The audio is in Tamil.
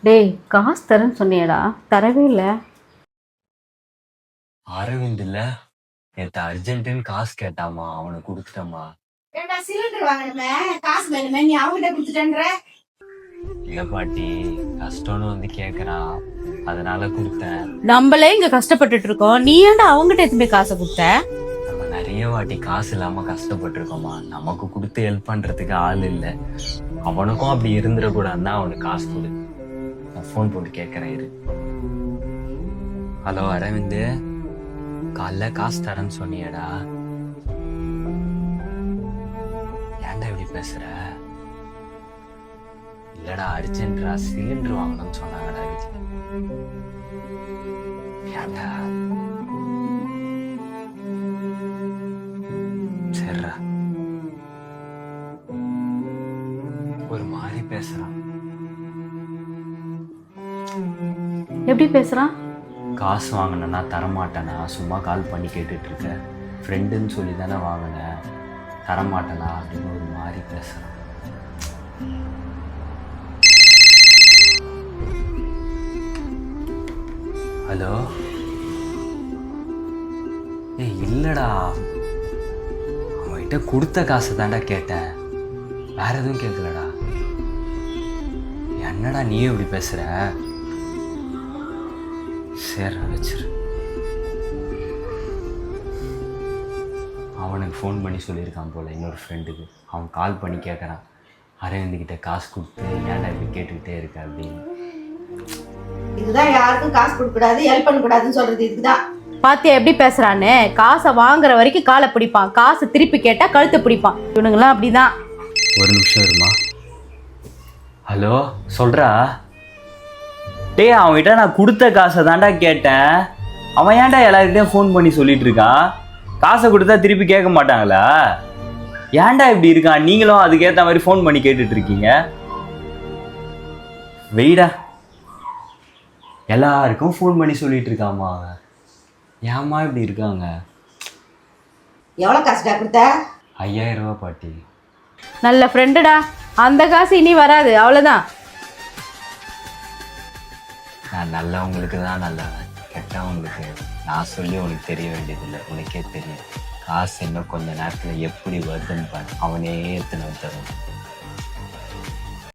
டேய் காசு தரேன்னு சொன்னியடா, தரவே இல்லை. அரவிந்த் இல்ல நேற்று அர்ஜென்ட்டுன்னு காசு கேட்டாமா, அவனை கொடுத்துட்டமா. ஏண்டா சிலிண்டர் வாங்கணுமே, காசு வேணுமே, நீ அவங்ககிட்ட கொடுத்துட்டேன்ற. இல்ல பாட்டி, கஷ்டம்னு வந்து கேக்குறான், அதனால கொடுத்தேன். நம்மளே இங்க கஷ்டப்பட்டுட்டு இருக்கோம், நீ ஏன்டா அவங்ககிட்ட எதுவுமே காசை கொடுத்த? நம்ம நிறைய வாட்டி காசு இல்லாம கஷ்டப்பட்டு இருக்கோமா, நமக்கு கொடுத்து ஹெல்ப் பண்றதுக்கு ஆள் இல்லை. அவனுக்கும் அப்படி இருந்துடக்கூடாதுன்னா அவனுக்கு காசு கொடு. நான் ஃபோன் போட்டு கேட்கறேன் இரு. ஹலோ அரவிந்த், காலைல காசு தரேன்னு சொன்னியடா, ஏன்டா இப்படி பேசுற? இல்லடா அர்ஜென்ட்ரா, சிலிண்டர் வாங்கணும்னு சொன்னாங்கடா வீட்டுல. ஏன்டா? சரிடா. ஒரு மாதிரி பேசுறான். எப்படி பேசுறான்? காசு வாங்கினா தரமாட்டேனா, சும்மா கால் பண்ணி கேட்டுட்டு இருக்க, ஃப்ரெண்டுன்னு சொல்லி தானே வாங்கினேன், தரமாட்டேனா அப்படின்னு ஒரு மாதிரி பேசுறான். ஹலோ, ஏய் இல்லடா, அவன்கிட்ட கொடுத்த காசு தான்டா கேட்டேன், வேற எதுவும் கேட்கலடா. என்னடா நீ இப்படி பேசுற? சரி வச்சிரு. அவனுக்கு ஃபோன் பண்ணி சொல்லியிருக்கான் போல இன்னொரு ஃப்ரெண்டுக்கு. அவன் கால் பண்ணி கேட்குறான், அரவிந்த்கிட்ட காசு கொடுத்து ஏன்டா இப்படி கேட்டுக்கிட்டே இருக்க அப்படின்னு. இதுதான் யாருக்கும் காசு கொடுக்க கூடாது, ஹெல்ப் பண்ண கூடாதுன்னு சொல்றது இதுதான். பாத்தியா எப்படி பேசுறான்னு? காசை வாங்குற வரைக்கும் காலை பிடிப்பான், காசு திருப்பி கேட்டா கழுத்தை பிடிப்பான். இவனுங்களாம் அப்படிதான். ஒரு நிமிஷம் இருமா. ஹலோ சொல்றா. டேய், அவன்கிட்ட நான் கொடுத்த காசை தாண்டா கேட்டேன், அவன் ஏன்டா எல்லாருக்கிட்டையும் ஃபோன் பண்ணி சொல்லிட்டு இருக்கான்? காசை கொடுத்தா திருப்பி கேட்க மாட்டாங்களா? ஏன்டா இப்படி இருக்கான்? நீங்களும் அதுக்கேற்ற மாதிரி ஃபோன் பண்ணி கேட்டுட்டு இருக்கீங்க. வெயிடா, எல்லாருக்கும் ஃபோன் பண்ணி சொல்லிட்டு இருக்காமா அவன். ஏம்மா இப்படி இருக்காங்க? எவ்வளவு காசுடா கொடுத்த? 5000 ரூபா பாட்டி. நல்ல ஃப்ரெண்டுடா, அந்த காசு இனி வராது, அவ்வளவுதான். நான் நல்லவங்களுக்கு தான் நல்லவன், கெட்டவங்களுக்கு நான் சொல்லி உனக்கு தெரிய வேண்டியதில்லை, உனக்கே தெரியும். காசு இன்னும் கொஞ்ச நேரத்தில் எப்படி வருதுன்னு பாரு, அவனே எடுத்துன்னு தரும்.